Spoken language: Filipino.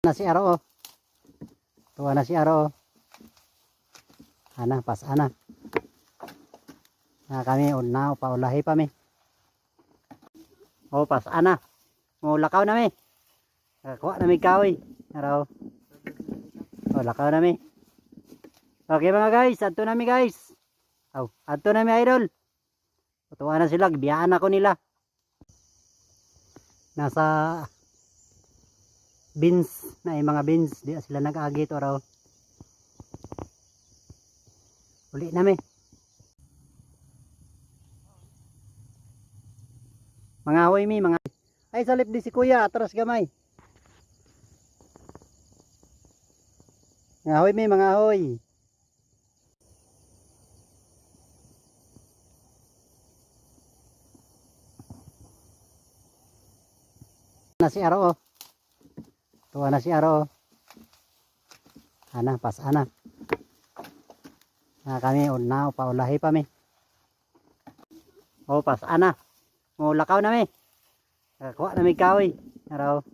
Na si Aro oh. Tuwa na si Aro oh. Ana pas ana. Na kami una paulahi pa mi. Oh pas ana. Mo lakaw na mi. Kuha na mi kahoy. Aro. Oh lakaw na mi. Okay mga guys, adto na mi guys. Oh, adto na mi idol. Tuwa na sila, biyaan ako nila. Nasa beans na mga beans, di sila nag-agi to raw. Uli na mi. Mga hoy mi, mga ay salip di si kuya, atras gamay. Mga hoy mi, mga hoy. Na si Aro oh. Tuwa na si Aro oh. Ana pas ana. Na kami una paulahi pa mi. Oh pas ana. Mo lakaw na mi. Kuha na mi kahoy. Aro.